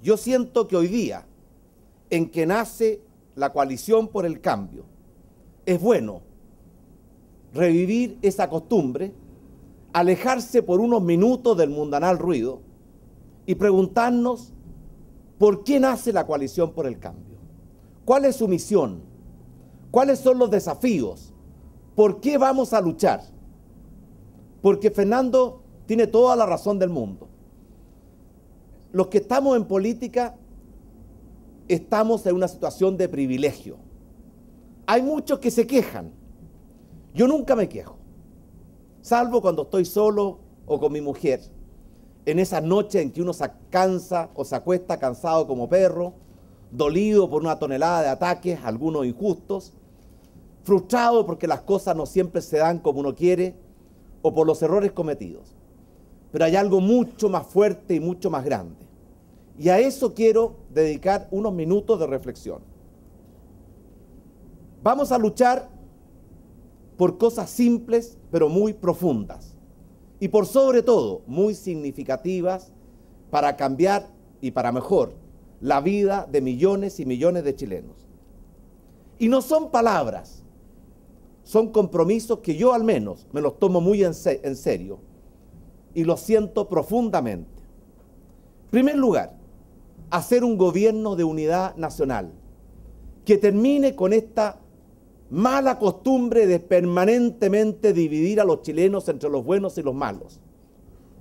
Yo siento que hoy día, en que nace la coalición por el cambio, es bueno revivir esa costumbre, alejarse por unos minutos del mundanal ruido y preguntarnos por qué nace la coalición por el cambio. ¿Cuál es su misión? ¿Cuáles son los desafíos? ¿Por qué vamos a luchar? Porque Fernando tiene toda la razón del mundo. Los que estamos en política estamos en una situación de privilegio. Hay muchos que se quejan. Yo nunca me quejo, salvo cuando estoy solo o con mi mujer, en esas noches en que uno se cansa o se acuesta cansado como perro, dolido por una tonelada de ataques, algunos injustos, frustrado porque las cosas no siempre se dan como uno quiere o por los errores cometidos. Pero hay algo mucho más fuerte y mucho más grande. Y a eso quiero dedicar unos minutos de reflexión. Vamos a luchar por cosas simples, pero muy profundas. Y por sobre todo, muy significativas para cambiar y para mejor la vida de millones y millones de chilenos. Y no son palabras, son compromisos que yo al menos me los tomo muy en serio y los siento profundamente. En primer lugar, hacer un gobierno de unidad nacional que termine con esta mala costumbre de permanentemente dividir a los chilenos entre los buenos y los malos.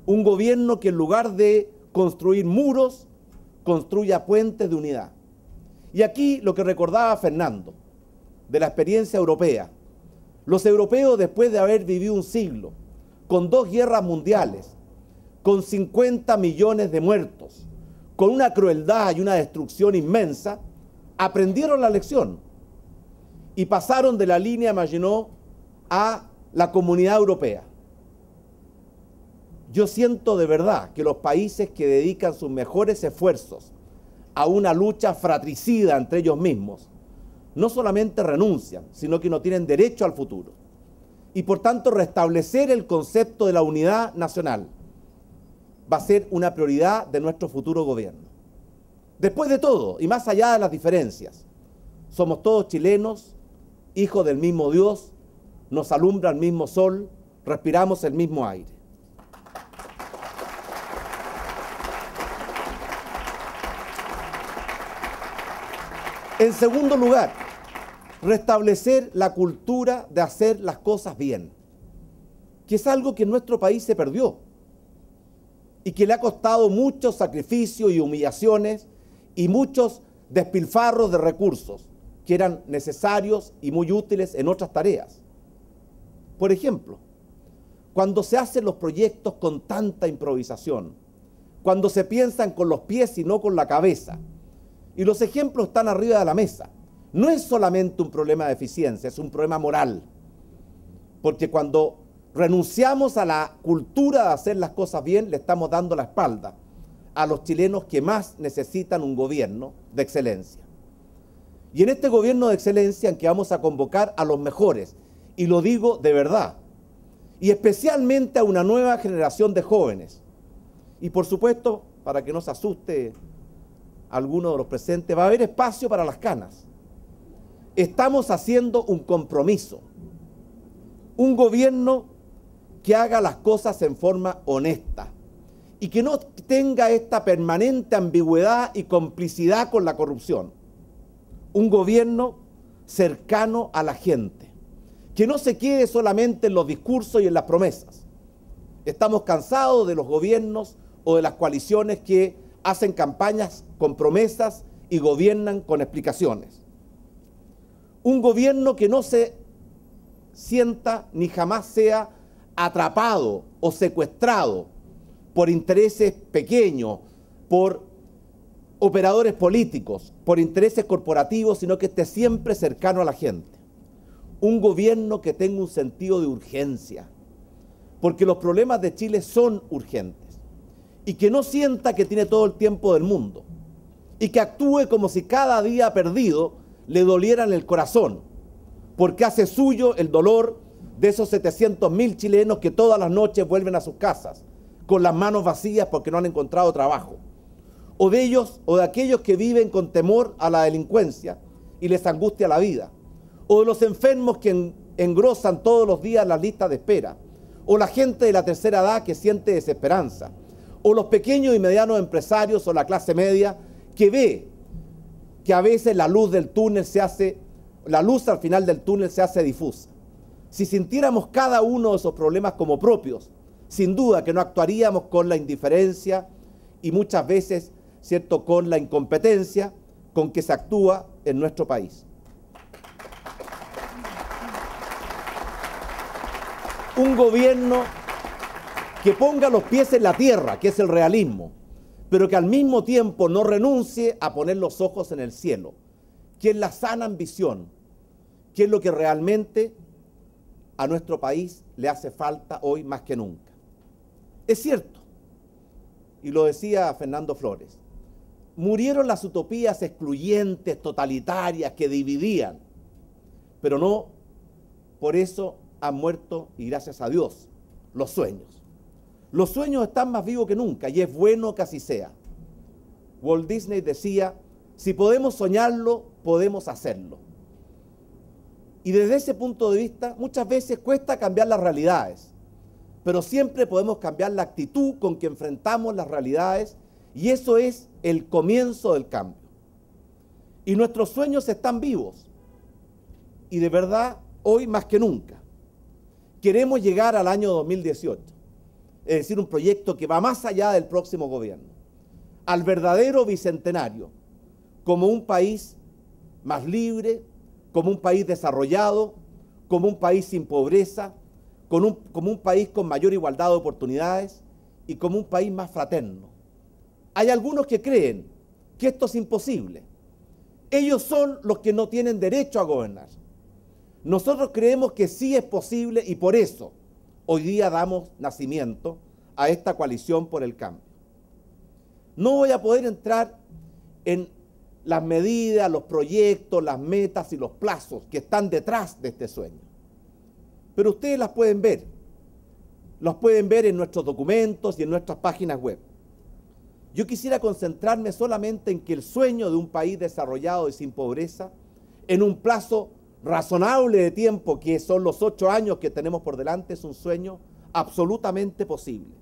Un gobierno que en lugar de construir muros, construya puentes de unidad. Y aquí lo que recordaba Fernando, de la experiencia europea. Los europeos, después de haber vivido un siglo, con 2 guerras mundiales, con 50 millones de muertos, con una crueldad y una destrucción inmensa, aprendieron la lección y pasaron de la línea Maginot a la Comunidad Europea. Yo siento de verdad que los países que dedican sus mejores esfuerzos a una lucha fratricida entre ellos mismos, no solamente renuncian, sino que no tienen derecho al futuro. Y por tanto, restablecer el concepto de la unidad nacional va a ser una prioridad de nuestro futuro gobierno. Después de todo, y más allá de las diferencias, somos todos chilenos, hijos del mismo Dios, nos alumbra el mismo sol, respiramos el mismo aire. En segundo lugar, restablecer la cultura de hacer las cosas bien, que es algo que en nuestro país se perdió y que le ha costado muchos sacrificios y humillaciones y muchos despilfarros de recursos que eran necesarios y muy útiles en otras tareas. Por ejemplo, cuando se hacen los proyectos con tanta improvisación, cuando se piensan con los pies y no con la cabeza, y los ejemplos están arriba de la mesa, no es solamente un problema de eficiencia, es un problema moral. Porque cuando renunciamos a la cultura de hacer las cosas bien, le estamos dando la espalda a los chilenos que más necesitan un gobierno de excelencia. Y en este gobierno de excelencia en que vamos a convocar a los mejores, y lo digo de verdad, y especialmente a una nueva generación de jóvenes. Y por supuesto, para que no se asuste alguno de los presentes, va a haber espacio para las canas. Estamos haciendo un compromiso, un gobierno que haga las cosas en forma honesta y que no tenga esta permanente ambigüedad y complicidad con la corrupción. Un gobierno cercano a la gente, que no se quede solamente en los discursos y en las promesas. Estamos cansados de los gobiernos o de las coaliciones que hacen campañas con promesas y gobiernan con explicaciones. Un gobierno que no se sienta ni jamás sea atrapado o secuestrado por intereses pequeños, por operadores políticos, por intereses corporativos, sino que esté siempre cercano a la gente. Un gobierno que tenga un sentido de urgencia, porque los problemas de Chile son urgentes, y que no sienta que tiene todo el tiempo del mundo, y que actúe como si cada día perdido le doliera en el corazón, porque hace suyo el dolor de esos 700.000 chilenos que todas las noches vuelven a sus casas, con las manos vacías porque no han encontrado trabajo. o de ellos o de aquellos que viven con temor a la delincuencia y les angustia la vida, o de los enfermos que engrosan todos los días las listas de espera, o la gente de la tercera edad que siente desesperanza, o los pequeños y medianos empresarios o la clase media que ve que a veces la luz al final del túnel se hace difusa. Si sintiéramos cada uno de esos problemas como propios, sin duda que no actuaríamos con la indiferencia y muchas veces, ¿cierto?, con la incompetencia con que se actúa en nuestro país. Un gobierno que ponga los pies en la tierra, que es el realismo, pero que al mismo tiempo no renuncie a poner los ojos en el cielo, que es la sana ambición, que es lo que realmente a nuestro país le hace falta hoy más que nunca. Es cierto, y lo decía Fernando Flores, murieron las utopías excluyentes, totalitarias, que dividían, pero no por eso han muerto, y gracias a Dios, los sueños. Los sueños están más vivos que nunca y es bueno que así sea. Walt Disney decía, si podemos soñarlo, podemos hacerlo. Y desde ese punto de vista, muchas veces cuesta cambiar las realidades, pero siempre podemos cambiar la actitud con que enfrentamos las realidades, y eso es el comienzo del cambio. Y nuestros sueños están vivos, y de verdad, hoy más que nunca, queremos llegar al año 2018, es decir, un proyecto que va más allá del próximo gobierno, al verdadero bicentenario, como un país más libre, como un país desarrollado, como un país sin pobreza, como un país con mayor igualdad de oportunidades y como un país más fraterno. Hay algunos que creen que esto es imposible. Ellos son los que no tienen derecho a gobernar. Nosotros creemos que sí es posible y por eso hoy día damos nacimiento a esta coalición por el cambio. No voy a poder entrar en las medidas, los proyectos, las metas y los plazos que están detrás de este sueño. Pero ustedes las pueden ver. Los pueden ver en nuestros documentos y en nuestras páginas web. Yo quisiera concentrarme solamente en que el sueño de un país desarrollado y sin pobreza, en un plazo razonable de tiempo, que son los 8 años que tenemos por delante, es un sueño absolutamente posible.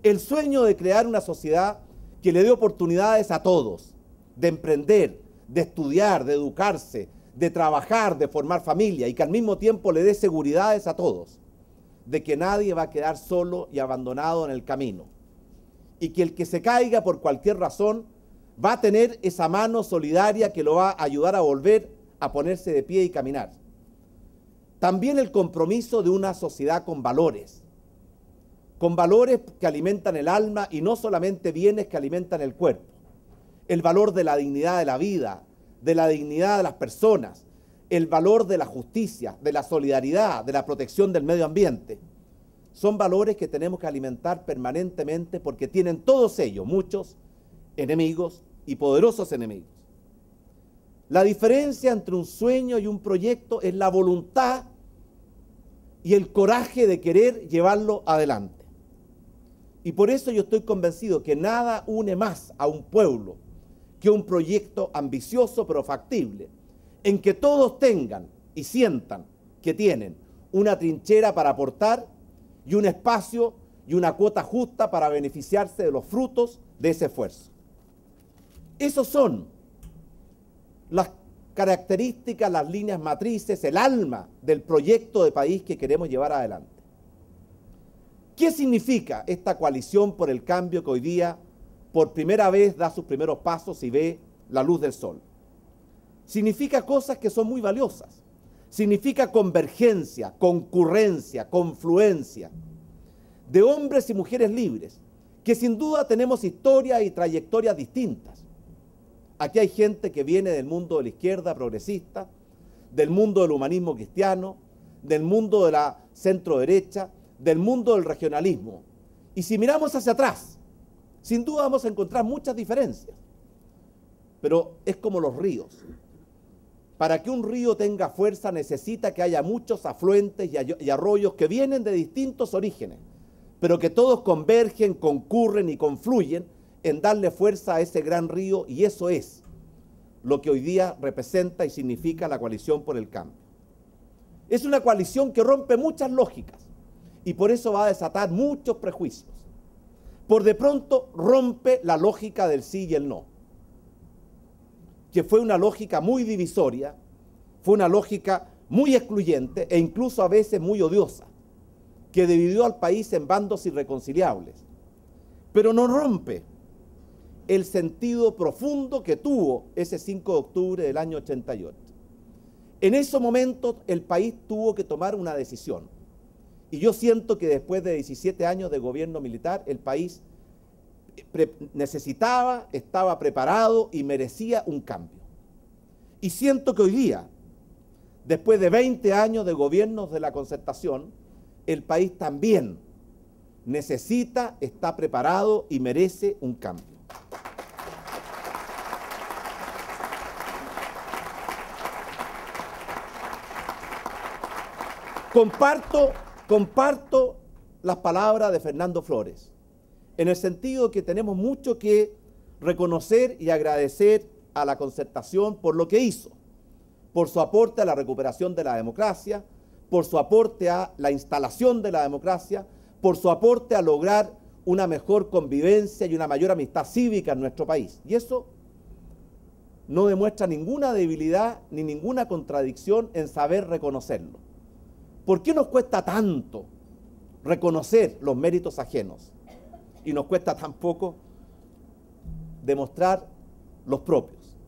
El sueño de crear una sociedad que le dé oportunidades a todos, de emprender, de estudiar, de educarse, de trabajar, de formar familia, y que al mismo tiempo le dé seguridades a todos, de que nadie va a quedar solo y abandonado en el camino, y que el que se caiga por cualquier razón va a tener esa mano solidaria que lo va a ayudar a volver a ponerse de pie y caminar. También el compromiso de una sociedad con valores que alimentan el alma y no solamente bienes que alimentan el cuerpo. El valor de la dignidad de la vida, de la dignidad de las personas, el valor de la justicia, de la solidaridad, de la protección del medio ambiente. Son valores que tenemos que alimentar permanentemente porque tienen todos ellos muchos enemigos y poderosos enemigos. La diferencia entre un sueño y un proyecto es la voluntad y el coraje de querer llevarlo adelante. Y por eso yo estoy convencido que nada une más a un pueblo que un proyecto ambicioso pero factible, en que todos tengan y sientan que tienen una trinchera para aportar y un espacio y una cuota justa para beneficiarse de los frutos de ese esfuerzo. Esos son las características, las líneas matrices, el alma del proyecto de país que queremos llevar adelante. ¿Qué significa esta coalición por el cambio que hoy día por primera vez da sus primeros pasos y ve la luz del sol? Significa cosas que son muy valiosas. Significa convergencia, concurrencia, confluencia de hombres y mujeres libres, que sin duda tenemos historias y trayectorias distintas. Aquí hay gente que viene del mundo de la izquierda progresista, del mundo del humanismo cristiano, del mundo de la centro derecha, del mundo del regionalismo. Y si miramos hacia atrás, sin duda vamos a encontrar muchas diferencias. Pero es como los ríos. Para que un río tenga fuerza necesita que haya muchos afluentes y arroyos que vienen de distintos orígenes, pero que todos convergen, concurren y confluyen en darle fuerza a ese gran río, y eso es lo que hoy día representa y significa la Coalición por el Cambio. Es una coalición que rompe muchas lógicas y por eso va a desatar muchos prejuicios. Por de pronto rompe la lógica del sí y el no, que fue una lógica muy divisoria, fue una lógica muy excluyente e incluso a veces muy odiosa, que dividió al país en bandos irreconciliables. Pero no rompe el sentido profundo que tuvo ese 5 de octubre del año 88. En esos momentos el país tuvo que tomar una decisión. Y yo siento que después de 17 años de gobierno militar, el país necesitaba, estaba preparado y merecía un cambio. Y siento que hoy día, después de 20 años de gobiernos de la Concertación, el país también necesita, está preparado y merece un cambio. Comparto las palabras de Fernando Flores, en el sentido que tenemos mucho que reconocer y agradecer a la Concertación por lo que hizo, por su aporte a la recuperación de la democracia, por su aporte a la instalación de la democracia, por su aporte a lograr una mejor convivencia y una mayor amistad cívica en nuestro país. Y eso no demuestra ninguna debilidad ni ninguna contradicción en saber reconocerlo. ¿Por qué nos cuesta tanto reconocer los méritos ajenos y nos cuesta tan poco demostrar los propios?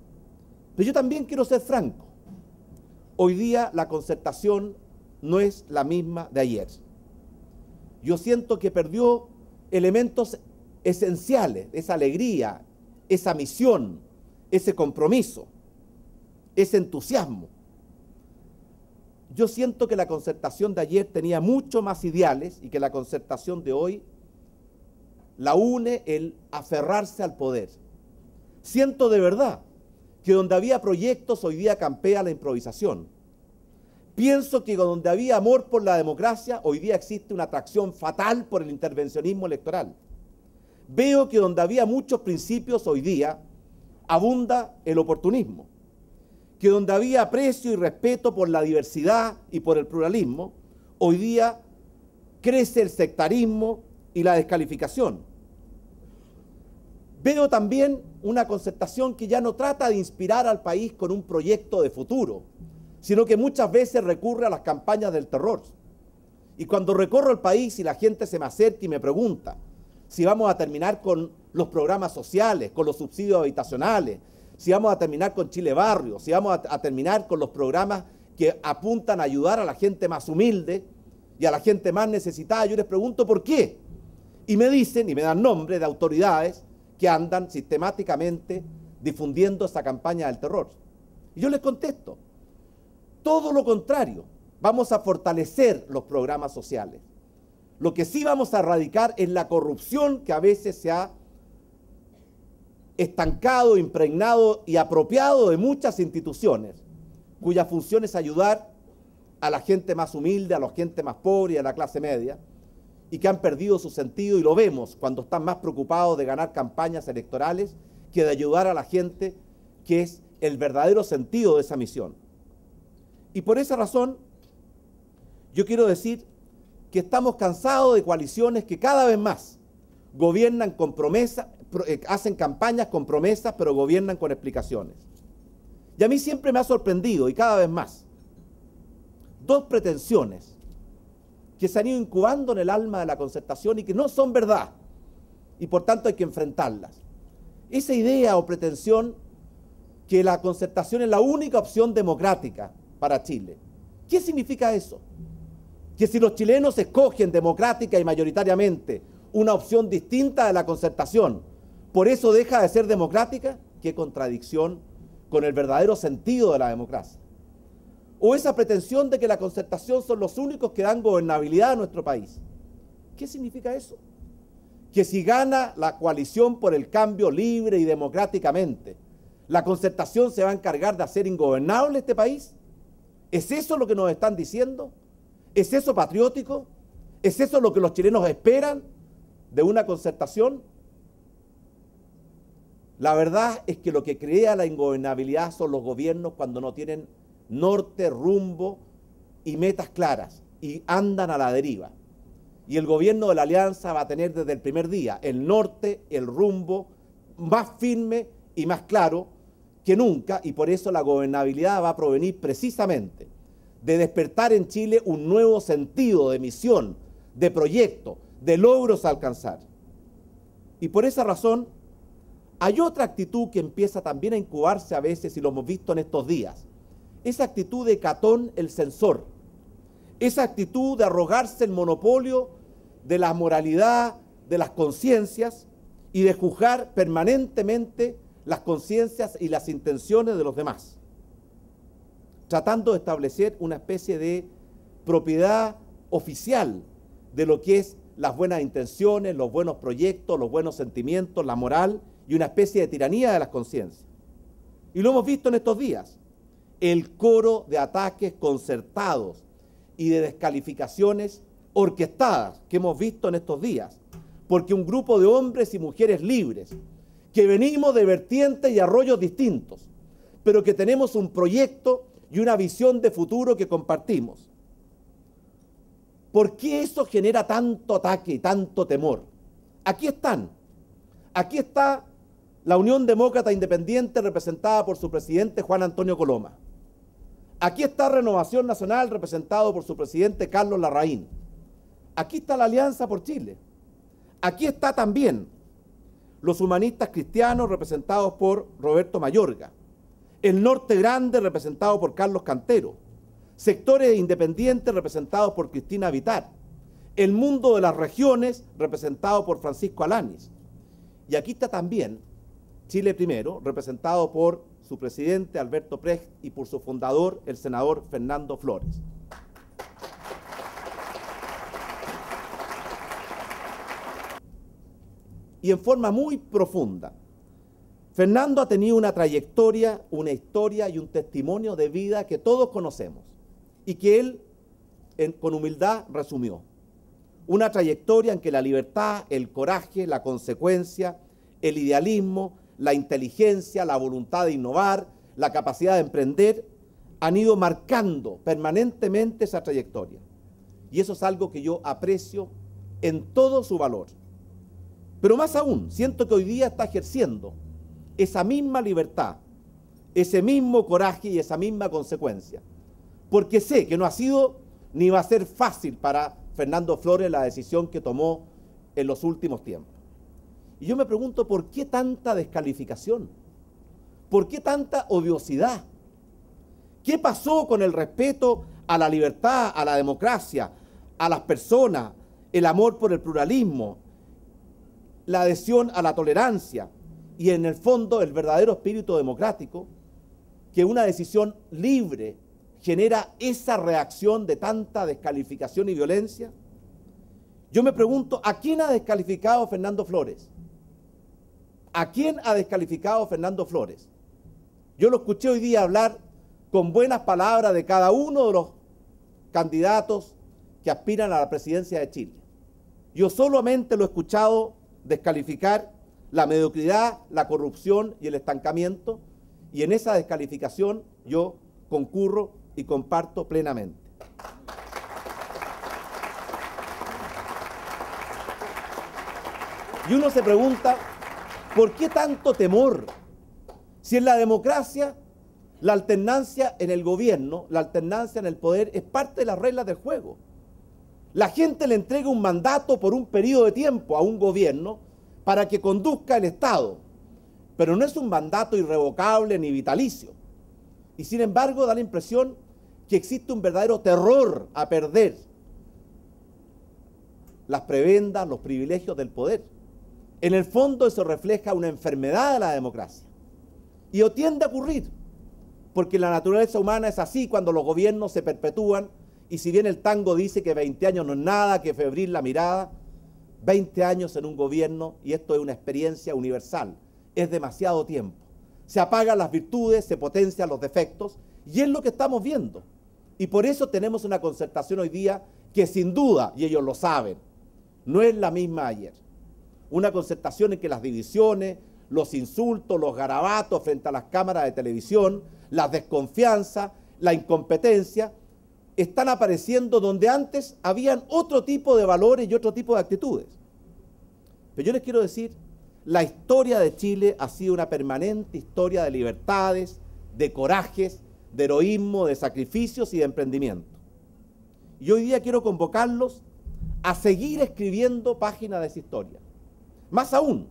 Pero yo también quiero ser franco. Hoy día la Concertación no es la misma de ayer. Yo siento que perdió elementos esenciales, esa alegría, esa misión, ese compromiso, ese entusiasmo. Yo siento que la Concertación de ayer tenía mucho más ideales y que la Concertación de hoy la une el aferrarse al poder. Siento de verdad que donde había proyectos hoy día campea la improvisación. Pienso que donde había amor por la democracia hoy día existe una atracción fatal por el intervencionismo electoral. Veo que donde había muchos principios hoy día abunda el oportunismo. Que donde había aprecio y respeto por la diversidad y por el pluralismo, hoy día crece el sectarismo y la descalificación. Veo también una Concertación que ya no trata de inspirar al país con un proyecto de futuro, sino que muchas veces recurre a las campañas del terror. Y cuando recorro el país y la gente se me acerca y me pregunta si vamos a terminar con los programas sociales, con los subsidios habitacionales, si vamos a terminar con Chile Barrio, si vamos a terminar con los programas que apuntan a ayudar a la gente más humilde y a la gente más necesitada, yo les pregunto ¿por qué? Y me dicen, y me dan nombre de autoridades que andan sistemáticamente difundiendo esa campaña del terror. Y yo les contesto, todo lo contrario, vamos a fortalecer los programas sociales. Lo que sí vamos a erradicar es la corrupción que a veces se ha estancado, impregnado y apropiado de muchas instituciones, cuya función es ayudar a la gente más humilde, a la gente más pobre y a la clase media, y que han perdido su sentido, y lo vemos cuando están más preocupados de ganar campañas electorales que de ayudar a la gente, que es el verdadero sentido de esa misión. Y por esa razón, yo quiero decir que estamos cansados de coaliciones que cada vez más gobiernan con promesas, hacen campañas con promesas, pero gobiernan con explicaciones. Y a mí siempre me ha sorprendido, y cada vez más, dos pretensiones que se han ido incubando en el alma de la Concertación y que no son verdad, y por tanto hay que enfrentarlas. Esa idea o pretensión que la Concertación es la única opción democrática para Chile. ¿Qué significa eso? Que si los chilenos escogen democrática y mayoritariamente una opción distinta de la Concertación, ¿por eso deja de ser democrática? ¿Qué contradicción con el verdadero sentido de la democracia? O esa pretensión de que la Concertación son los únicos que dan gobernabilidad a nuestro país. ¿Qué significa eso? Que si gana la coalición por el cambio libre y democráticamente, ¿la Concertación se va a encargar de hacer ingobernable este país? ¿Es eso lo que nos están diciendo? ¿Es eso patriótico? ¿Es eso lo que los chilenos esperan de una Concertación? La verdad es que lo que crea la ingobernabilidad son los gobiernos cuando no tienen norte, rumbo y metas claras y andan a la deriva. Y el gobierno de la Alianza va a tener desde el primer día el norte, el rumbo más firme y más claro que nunca, y por eso la gobernabilidad va a provenir precisamente de despertar en Chile un nuevo sentido de misión, de proyecto, de logros a alcanzar. Y por esa razón hay otra actitud que empieza también a incubarse a veces, y lo hemos visto en estos días. Esa actitud de Catón el censor, esa actitud de arrogarse el monopolio de la moralidad, de las conciencias, y de juzgar permanentemente las conciencias y las intenciones de los demás, tratando de establecer una especie de propiedad oficial de lo que es las buenas intenciones, los buenos proyectos, los buenos sentimientos, la moral, y una especie de tiranía de las conciencias. Y lo hemos visto en estos días, el coro de ataques concertados y de descalificaciones orquestadas que hemos visto en estos días, porque un grupo de hombres y mujeres libres, que venimos de vertientes y arroyos distintos, pero que tenemos un proyecto y una visión de futuro que compartimos. ¿Por qué eso genera tanto ataque y tanto temor? Aquí están. Aquí está la Unión Demócrata Independiente representada por su presidente Juan Antonio Coloma. Aquí está Renovación Nacional representado por su presidente Carlos Larraín. Aquí está la Alianza por Chile. Aquí está también los humanistas cristianos representados por Roberto Mayorga. El Norte Grande representado por Carlos Cantero. Sectores independientes representados por Cristina Vitar. El Mundo de las Regiones representado por Francisco Alanis. Y aquí está también Chile Primero, representado por su presidente Alberto Precht y por su fundador, el senador Fernando Flores. Y en forma muy profunda, Fernando ha tenido una trayectoria, una historia y un testimonio de vida que todos conocemos y que él con humildad resumió. Una trayectoria en que la libertad, el coraje, la consecuencia, el idealismo, la inteligencia, la voluntad de innovar, la capacidad de emprender, han ido marcando permanentemente esa trayectoria. Y eso es algo que yo aprecio en todo su valor. Pero más aún, siento que hoy día está ejerciendo esa misma libertad, ese mismo coraje y esa misma consecuencia. Porque sé que no ha sido ni va a ser fácil para Fernando Flores la decisión que tomó en los últimos tiempos. Y yo me pregunto, ¿por qué tanta descalificación? ¿Por qué tanta odiosidad? ¿Qué pasó con el respeto a la libertad, a la democracia, a las personas, el amor por el pluralismo, la adhesión a la tolerancia y en el fondo el verdadero espíritu democrático, que una decisión libre genera esa reacción de tanta descalificación y violencia? Yo me pregunto, ¿a quién ha descalificado Fernando Flores? ¿A quién ha descalificado Fernando Flores? Yo lo escuché hoy día hablar con buenas palabras de cada uno de los candidatos que aspiran a la presidencia de Chile. Yo solamente lo he escuchado descalificar la mediocridad, la corrupción y el estancamiento, y en esa descalificación yo concurro y comparto plenamente. Y uno se pregunta, ¿por qué tanto temor? Si en la democracia la alternancia en el gobierno, la alternancia en el poder es parte de las reglas del juego. La gente le entrega un mandato por un periodo de tiempo a un gobierno para que conduzca el Estado, pero no es un mandato irrevocable ni vitalicio. Y sin embargo da la impresión que existe un verdadero terror a perder las prebendas, los privilegios del poder. En el fondo eso refleja una enfermedad de la democracia. Y tiende a ocurrir, porque la naturaleza humana es así cuando los gobiernos se perpetúan, y si bien el tango dice que 20 años no es nada, que febril la mirada, 20 años en un gobierno, y esto es una experiencia universal, es demasiado tiempo. Se apagan las virtudes, se potencian los defectos, y es lo que estamos viendo. Y por eso tenemos una concertación hoy día que sin duda, y ellos lo saben, no es la misma ayer. Una concertación en que las divisiones, los insultos, los garabatos frente a las cámaras de televisión, la desconfianza, la incompetencia, están apareciendo donde antes habían otro tipo de valores y otro tipo de actitudes. Pero yo les quiero decir, la historia de Chile ha sido una permanente historia de libertades, de corajes, de heroísmo, de sacrificios y de emprendimiento. Y hoy día quiero convocarlos a seguir escribiendo páginas de esa historia. Más aún,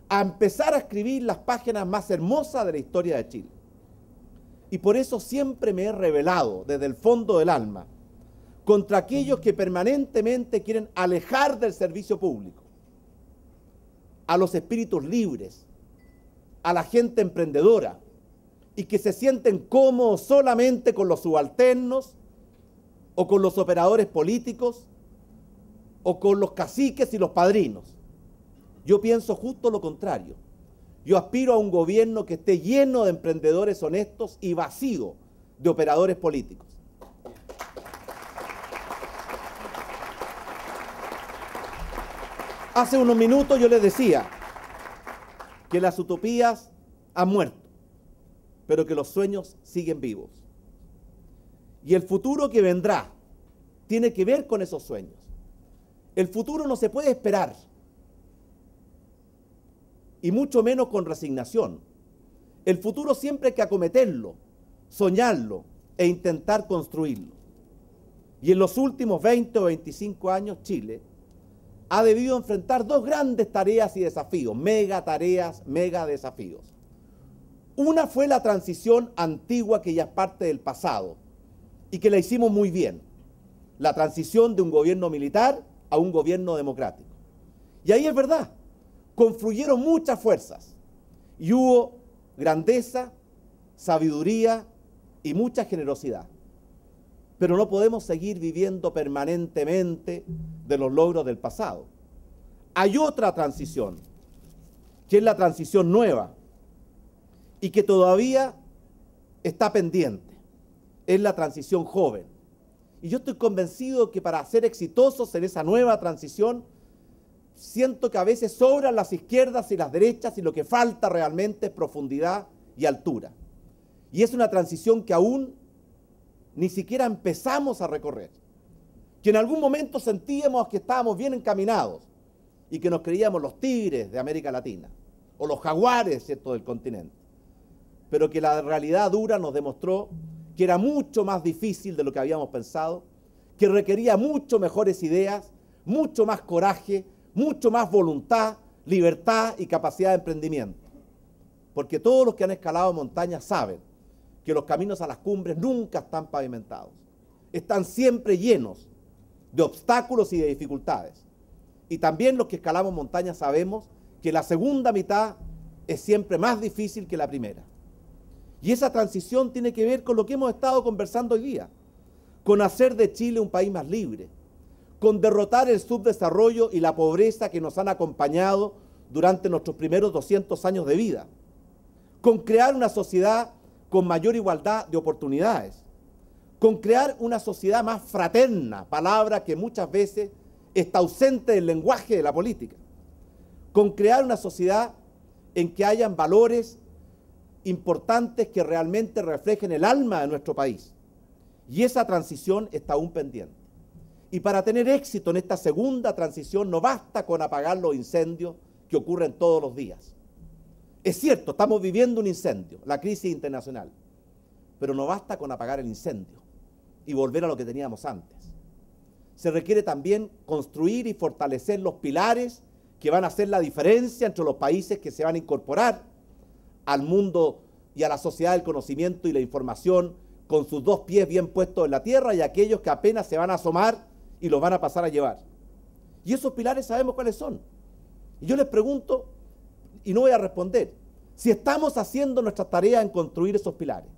a empezar a escribir las páginas más hermosas de la historia de Chile. Y por eso siempre me he rebelado desde el fondo del alma contra aquellos que permanentemente quieren alejar del servicio público a los espíritus libres, a la gente emprendedora, y que se sienten cómodos solamente con los subalternos, o con los operadores políticos, o con los caciques y los padrinos. Yo pienso justo lo contrario. Yo aspiro a un gobierno que esté lleno de emprendedores honestos y vacío de operadores políticos. Hace unos minutos yo les decía que las utopías han muerto, pero que los sueños siguen vivos. Y el futuro que vendrá tiene que ver con esos sueños. El futuro no se puede esperar, y mucho menos con resignación. El futuro siempre hay que acometerlo, soñarlo e intentar construirlo. Y en los últimos 20 o 25 años Chile ha debido enfrentar dos grandes tareas y desafíos, mega tareas, mega desafíos. Una fue la transición antigua que ya es parte del pasado y que la hicimos muy bien. La transición de un gobierno militar a un gobierno democrático. Y ahí es verdad, confluyeron muchas fuerzas y hubo grandeza, sabiduría y mucha generosidad. Pero no podemos seguir viviendo permanentemente de los logros del pasado. Hay otra transición, que es la transición nueva y que todavía está pendiente. Es la transición joven. Y yo estoy convencido que para ser exitosos en esa nueva transición, siento que a veces sobran las izquierdas y las derechas y lo que falta realmente es profundidad y altura. Y es una transición que aún ni siquiera empezamos a recorrer. Que en algún momento sentíamos que estábamos bien encaminados y que nos creíamos los tigres de América Latina o los jaguares, ¿cierto?, del continente. Pero que la realidad dura nos demostró que era mucho más difícil de lo que habíamos pensado, que requería mucho mejores ideas, mucho más coraje, mucho más voluntad, libertad y capacidad de emprendimiento. Porque todos los que han escalado montañas saben que los caminos a las cumbres nunca están pavimentados. Están siempre llenos de obstáculos y de dificultades. Y también los que escalamos montañas sabemos que la segunda mitad es siempre más difícil que la primera. Y esa transición tiene que ver con lo que hemos estado conversando hoy día, con hacer de Chile un país más libre, con derrotar el subdesarrollo y la pobreza que nos han acompañado durante nuestros primeros 200 años de vida, con crear una sociedad con mayor igualdad de oportunidades, con crear una sociedad más fraterna, palabra que muchas veces está ausente del lenguaje de la política, con crear una sociedad en que hayan valores importantes que realmente reflejen el alma de nuestro país. Y esa transición está aún pendiente. Y para tener éxito en esta segunda transición no basta con apagar los incendios que ocurren todos los días. Es cierto, estamos viviendo un incendio, la crisis internacional, pero no basta con apagar el incendio y volver a lo que teníamos antes. Se requiere también construir y fortalecer los pilares que van a hacer la diferencia entre los países que se van a incorporar al mundo y a la sociedad del conocimiento y la información con sus dos pies bien puestos en la tierra y aquellos que apenas se van a asomar y los van a pasar a llevar. Y esos pilares sabemos cuáles son. Y yo les pregunto, y no voy a responder, si estamos haciendo nuestra tarea en construir esos pilares.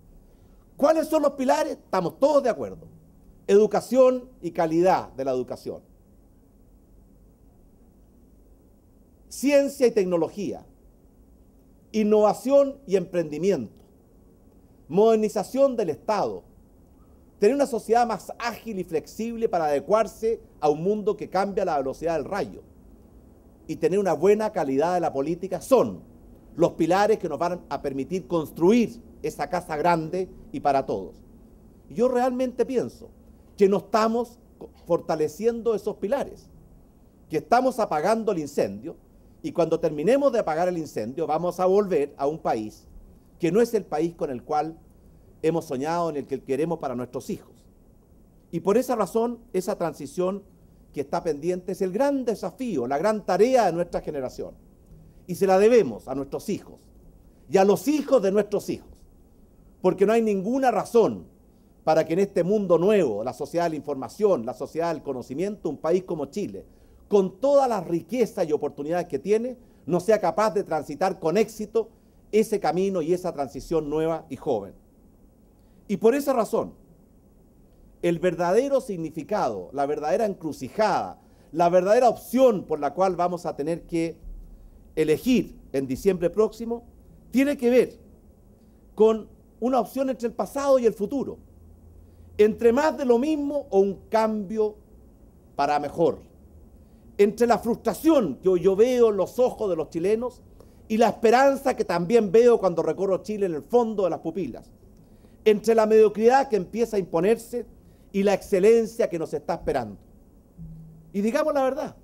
¿Cuáles son los pilares? Estamos todos de acuerdo. Educación y calidad de la educación. Ciencia y tecnología. Innovación y emprendimiento. Modernización del Estado. Tener una sociedad más ágil y flexible para adecuarse a un mundo que cambia a la velocidad del rayo. Y tener una buena calidad de la política son los pilares que nos van a permitir construir esa casa grande y para todos. Yo realmente pienso que no estamos fortaleciendo esos pilares, que estamos apagando el incendio, y cuando terminemos de apagar el incendio vamos a volver a un país que no es el país con el cual hemos soñado, en el que queremos para nuestros hijos. Y por esa razón, esa transición que está pendiente es el gran desafío, la gran tarea de nuestra generación. Y se la debemos a nuestros hijos y a los hijos de nuestros hijos, porque no hay ninguna razón para que en este mundo nuevo, la sociedad de la información, la sociedad del conocimiento, un país como Chile, con todas las riquezas y oportunidades que tiene, no sea capaz de transitar con éxito ese camino y esa transición nueva y joven. Y por esa razón, el verdadero significado, la verdadera encrucijada, la verdadera opción por la cual vamos a tener que elegir en diciembre próximo, tiene que ver con una opción entre el pasado y el futuro, entre más de lo mismo o un cambio para mejor, entre la frustración que hoy yo veo en los ojos de los chilenos y la esperanza que también veo cuando recorro Chile en el fondo de las pupilas, entre la mediocridad que empieza a imponerse y la excelencia que nos está esperando. Y digamos la verdad,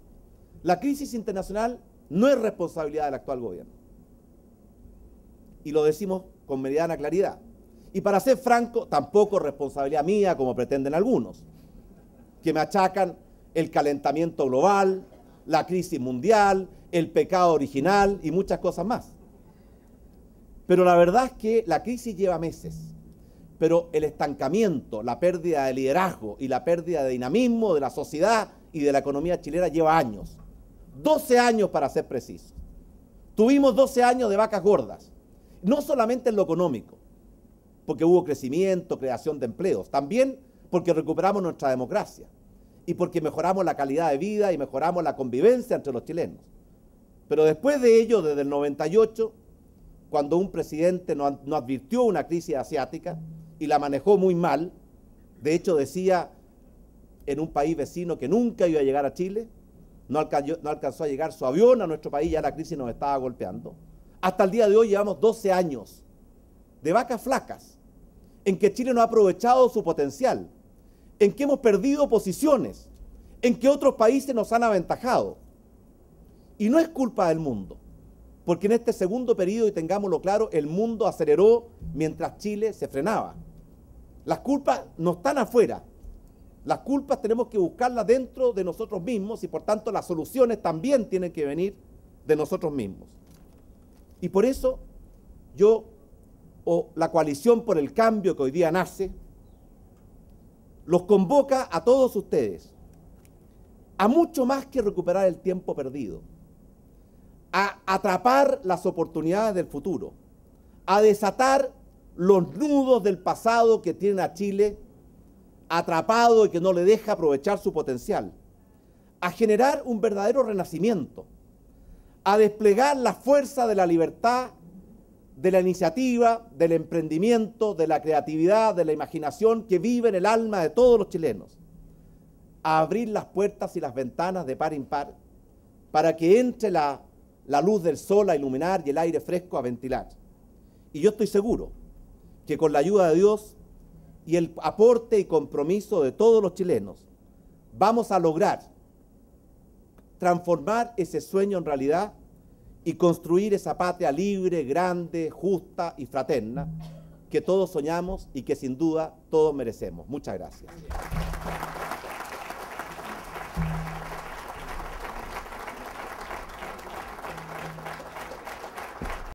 la crisis internacional no es responsabilidad del actual gobierno. Y lo decimos con mediana claridad. Y para ser franco, tampoco es responsabilidad mía, como pretenden algunos, que me achacan el calentamiento global, la crisis mundial, el pecado original y muchas cosas más. Pero la verdad es que la crisis lleva meses, pero el estancamiento, la pérdida de liderazgo y la pérdida de dinamismo de la sociedad y de la economía chilena lleva años. 12 años para ser precisos. Tuvimos 12 años de vacas gordas, no solamente en lo económico, porque hubo crecimiento, creación de empleos, también porque recuperamos nuestra democracia y porque mejoramos la calidad de vida y mejoramos la convivencia entre los chilenos. Pero después de ello, desde el 98, cuando un presidente no advirtió una crisis asiática y la manejó muy mal, de hecho decía en un país vecino que nunca iba a llegar a Chile, no alcanzó a llegar su avión a nuestro país, ya la crisis nos estaba golpeando. Hasta el día de hoy llevamos 12 años de vacas flacas, en que Chile no ha aprovechado su potencial, en que hemos perdido posiciones, en que otros países nos han aventajado. Y no es culpa del mundo, porque en este segundo periodo, y tengámoslo claro, el mundo aceleró mientras Chile se frenaba. Las culpas no están afuera, las culpas tenemos que buscarlas dentro de nosotros mismos y por tanto las soluciones también tienen que venir de nosotros mismos. Y por eso la coalición por el cambio que hoy día nace, los convoca a todos ustedes a mucho más que recuperar el tiempo perdido, a atrapar las oportunidades del futuro, a desatar los nudos del pasado que tienen a Chile atrapado y que no le deja aprovechar su potencial, a generar un verdadero renacimiento, a desplegar la fuerza de la libertad, de la iniciativa, del emprendimiento, de la creatividad, de la imaginación que vive en el alma de todos los chilenos, a abrir las puertas y las ventanas de par en par para que entre la luz del sol a iluminar y el aire fresco a ventilar. Y yo estoy seguro que con la ayuda de Dios y el aporte y compromiso de todos los chilenos, vamos a lograr transformar ese sueño en realidad y construir esa patria libre, grande, justa y fraterna que todos soñamos y que sin duda todos merecemos. Muchas gracias.